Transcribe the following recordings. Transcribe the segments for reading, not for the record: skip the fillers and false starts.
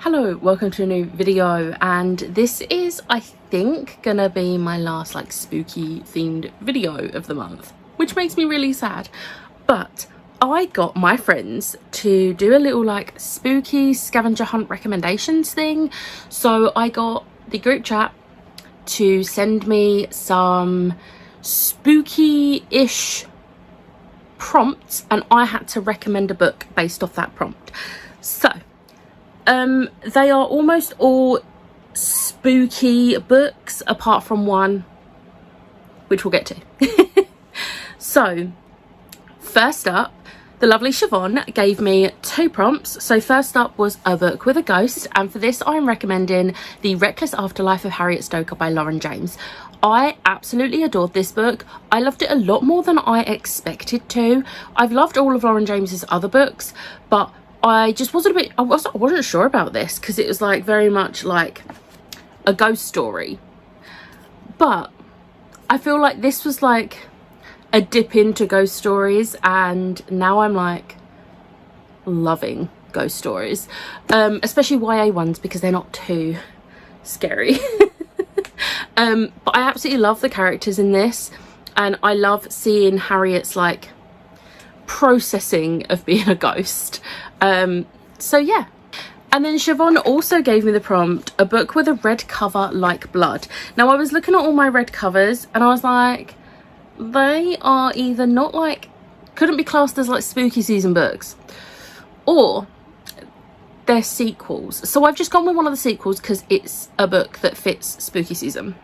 Hello, welcome to a new video, and this is, I think, gonna be my last like spooky themed video of the month, which makes me really sad. But I got my friends to do a little like spooky scavenger hunt recommendations thing. So I got the group chat to send me some spooky-ish prompts, and I had to recommend a book based off that prompt. So they are almost all spooky books apart from one, which we'll get to. So first up, the lovely Siobhan gave me two prompts. So first up was a book with a ghost, and for this I'm recommending The Reckless Afterlife of Harriet Stoker by Lauren James. I absolutely adored this book. I loved it a lot more than I expected to. I've loved all of Lauren James's other books, but I just wasn't I wasn't sure about this because it was like very much like a ghost story. But I feel like this was like a dip into ghost stories, and now I'm like loving ghost stories, especially YA ones because they're not too scary. But I absolutely love the characters in this, and I love seeing Harriet's like processing of being a ghost. So yeah. And then Siobhan also gave me the prompt, a book with a red cover like blood. Now I was looking at all my red covers and I was like, they are either not like, couldn't be classed as like spooky season books, or they're sequels. So I've just gone with one of the sequels because it's a book that fits spooky season.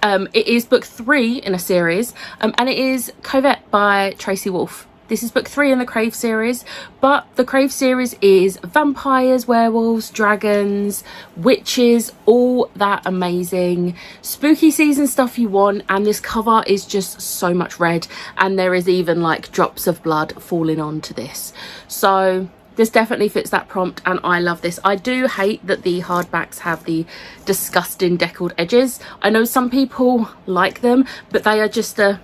It is book 3 in a series, and it is Covette by Tracy Wolff. This is book 3 in the Crave series, but the Crave series is vampires, werewolves, dragons, witches, all that amazing spooky season stuff you want. And this cover is just so much red, and there is even like drops of blood falling onto this. So this definitely fits that prompt, and I love this. I do hate that the hardbacks have the disgusting deckled edges. I know some people like them, but they are just I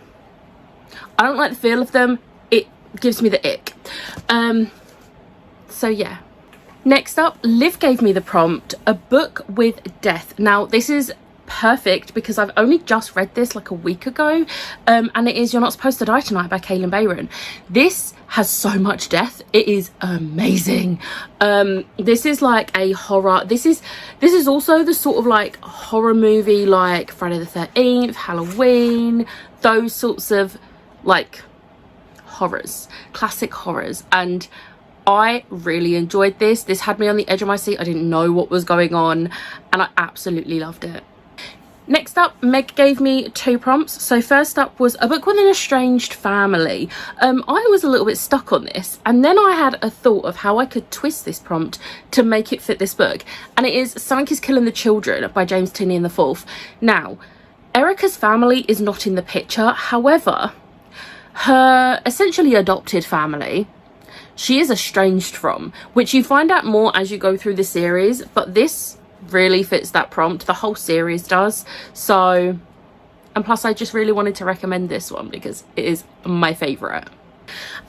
don't like the feel of them. It gives me the ick. So yeah. Next up, Liv gave me the prompt, a book with death. Now this is perfect because I've only just read this like a week ago, and it is You're Not Supposed to Die Tonight by Kaylin Bayron. This has so much death. It is amazing. This is like a horror. This is also the sort of like horror movie like Friday the 13th, Halloween, those sorts of like horrors, classic horrors, and I really enjoyed this. This had me on the edge of my seat. I didn't know what was going on, and I absolutely loved it. Next up, Meg gave me two prompts. So first up was a book with an estranged family. I was a little bit stuck on this, and then I had a thought of how I could twist this prompt to make it fit this book, and it is Something is Killing the Children by James Tinney and the Fourth. Now, Erica's family is not in the picture. However, her essentially adopted family, she is estranged from, which you find out more as you go through the series, but this really fits that prompt. The whole series does. So, and plus I just really wanted to recommend this one because it is my favourite.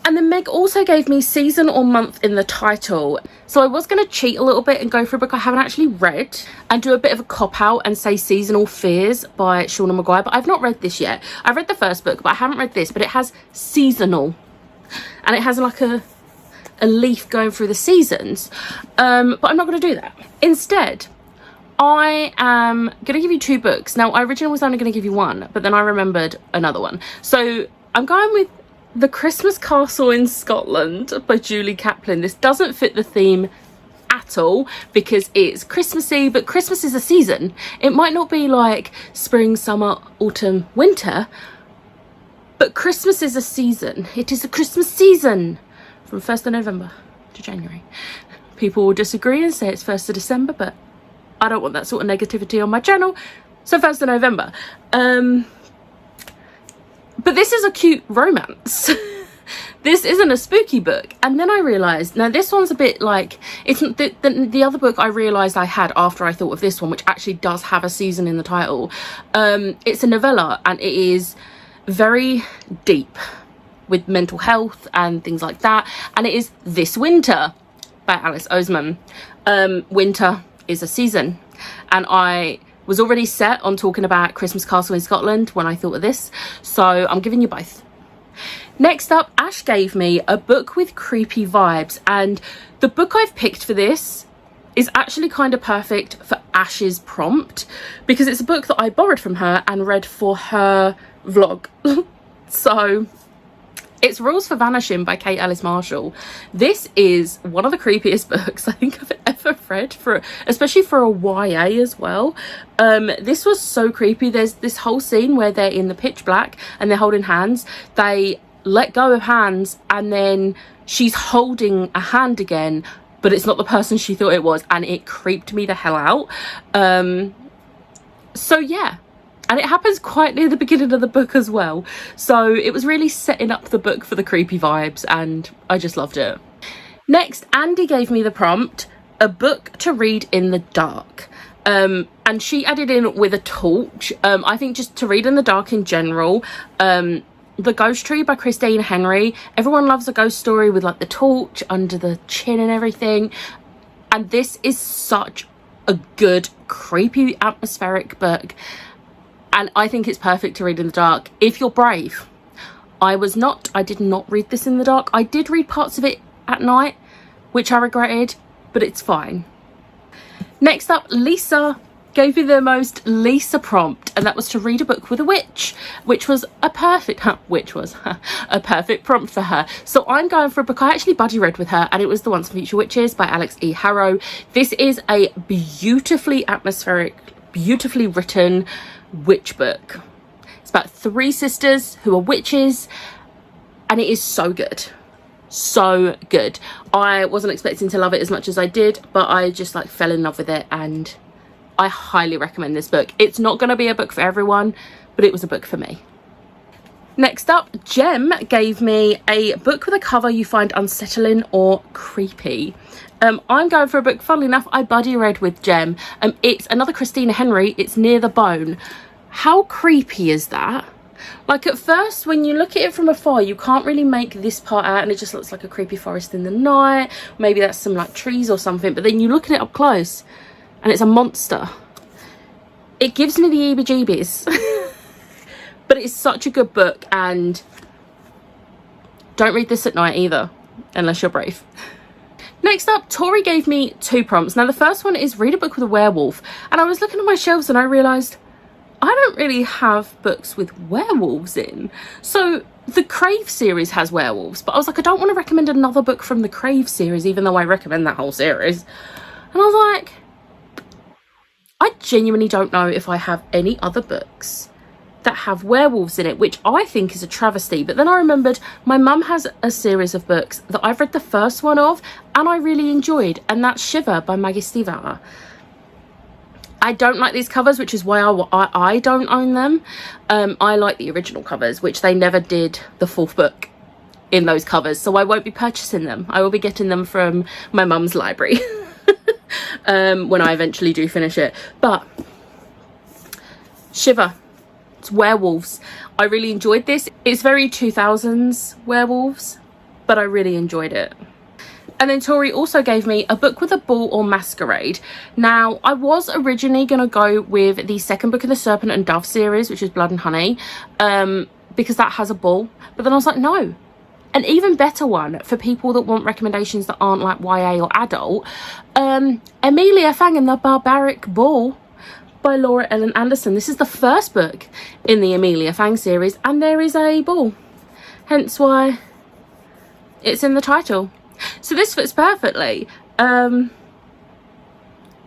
And then Meg also gave me season or month in the title. So I was going to cheat a little bit and go for a book I haven't actually read and do a bit of a cop-out and say Seasonal Fears by Shauna Maguire, but I've not read this yet. I've read the first book, but I haven't read this, but it has seasonal, and it has like a leaf going through the seasons, but I'm not going to do that. Instead, I am going to give you two books. Now, I originally was only going to give you one, but then I remembered another one. So I'm going with The Christmas Castle in Scotland by Julie Kaplan. This doesn't fit the theme at all because it's Christmassy, but Christmas is a season. It might not be like spring, summer, autumn, winter, but Christmas is a season. It is the Christmas season from 1st of November to January. People will disagree and say it's 1st of December, but I don't want that sort of negativity on my channel. So 1st of November. But this is a cute romance. This isn't a spooky book. And then I realised, now this one's a bit like, it's the other book I realised I had after I thought of this one, which actually does have a season in the title. It's a novella, and it is very deep with mental health and things like that. And it is This Winter by Alice Oseman. Winter is a season, and I was already set on talking about Christmas Castle in Scotland when I thought of this, so I'm giving you both. Next up, Ash gave me a book with creepy vibes, and the book I've picked for this is actually kind of perfect for Ash's prompt, because it's a book that I borrowed from her and read for her vlog. So it's Rules for Vanishing by Kate Ellis Marshall. This is one of the creepiest books I think I've ever read, especially for a YA as well. This was so creepy. There's this whole scene where they're in the pitch black and they're holding hands. They let go of hands and then she's holding a hand again, but it's not the person she thought it was, and it creeped me the hell out. So yeah, and it happens quite near the beginning of the book as well, so it was really setting up the book for the creepy vibes, and I just loved it. Next, Andy gave me the prompt, a book to read in the dark, and she added in with a torch. I think just to read in the dark in general. The Ghost Tree by Christine Henry. Everyone loves a ghost story with like the torch under the chin and everything. And this is such a good, creepy, atmospheric book. And I think it's perfect to read in the dark if you're brave. I did not read this in the dark. I did read parts of it at night, which I regretted, but it's fine. Next up, Lisa gave me the most Lisa prompt, and that was to read a book with a witch, which was a perfect prompt for her. So I'm going for a book I actually buddy read with her, and it was The Once and Future Witches by Alex E. Harrow. This is a beautifully atmospheric, beautifully written witch book. It's about 3 sisters who are witches, and it is so good. So good. I wasn't expecting to love it as much as I did, but I just like fell in love with it, and I highly recommend this book. It's not going to be a book for everyone, but it was a book for me. Next up, Jem gave me a book with a cover you find unsettling or creepy. I'm going for a book, funnily enough, I buddy read with Jem. It's another Christina Henry. It's Near the Bone. How creepy is that? Like, at first, when you look at it from afar, you can't really make this part out, and it just looks like a creepy forest in the night. Maybe that's some like trees or something, but then you look at it up close and it's a monster. It gives me the heebie-jeebies. But it's such a good book, and don't read this at night either, unless you're brave. Next up, Tori gave me 2 prompts. Now, the first one is read a book with a werewolf, and I was looking at my shelves and I realised I don't really have books with werewolves in. So the Crave series has werewolves, but I was like, I don't want to recommend another book from the Crave series, even though I recommend that whole series. And I was like, I genuinely don't know if I have any other books that have werewolves in it, which I think is a travesty. But then I remembered my mum has a series of books that I've read the first one of and I really enjoyed, and that's Shiver by Maggie Stiefvater. I don't like these covers, which is why I don't own them. I like the original covers, which they never did the 4th book in those covers, so I won't be purchasing them. I will be getting them from my mum's library when I eventually do finish it. But Shiver, it's werewolves. I really enjoyed this. It's very 2000s werewolves, but I really enjoyed it. And then Tori also gave me a book with a ball or masquerade. Now, I was originally going to go with the second book in the Serpent and Dove series, which is Blood and Honey, because that has a ball. But then I was like, no. An even better one for people that want recommendations that aren't like YA or adult. Amelia Fang and the Barbaric Ball by Laura Ellen Anderson. This is the first book in the Amelia Fang series, and there is a ball. Hence why it's in the title. So this fits perfectly.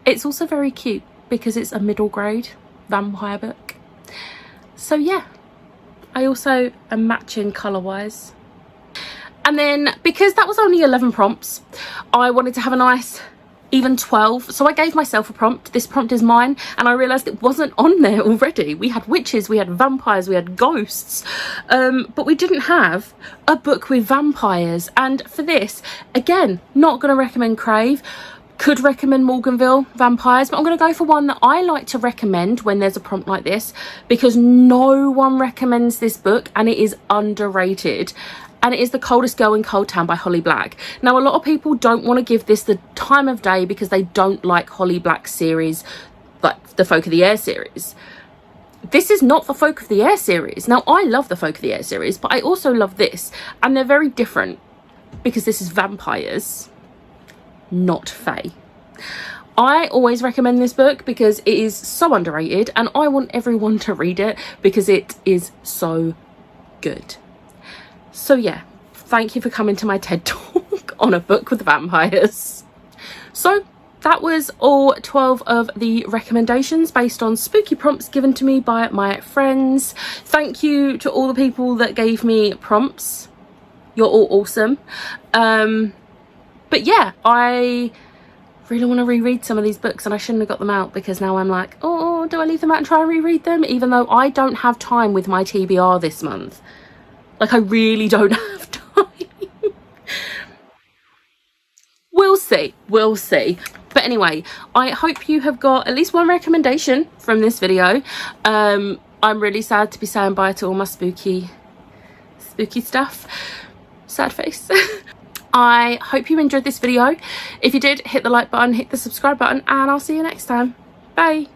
It's also very cute because it's a middle grade vampire book. So yeah, I also am matching colour wise. And then because that was only 11 prompts, I wanted to have a nice even 12, so I gave myself a prompt. This prompt is mine, and I realised it wasn't on there already. We had witches, we had vampires, we had ghosts, but we didn't have a book with vampires. And for this, again, not going to recommend Crave. Could recommend Morganville Vampires, but I'm going to go for one that I like to recommend when there's a prompt like this, because no one recommends this book and it is underrated, and it is The Coldest Girl in Cold Town by Holly Black. Now, a lot of people don't want to give this the time of day because they don't like Holly Black's series, like the Folk of the Air series. This is not the Folk of the Air series. Now, I love the Folk of the Air series, but I also love this, and they're very different because this is vampires, not fae. I always recommend this book because it is so underrated, and I want everyone to read it because it is so good. So yeah, thank you for coming to my TED Talk on a book with vampires. So that was all 12 of the recommendations based on spooky prompts given to me by my friends. Thank you to all the people that gave me prompts. You're all awesome. But yeah, I really want to reread some of these books, and I shouldn't have got them out because now I'm like, oh, do I leave them out and try and reread them? Even though I don't have time with my TBR this month. Like, I really don't have time. We'll see. We'll see. But anyway, I hope you have got at least one recommendation from this video. I'm really sad to be saying bye to all my spooky stuff. Sad face. I hope you enjoyed this video. If you did, hit the like button, hit the subscribe button, and I'll see you next time. Bye.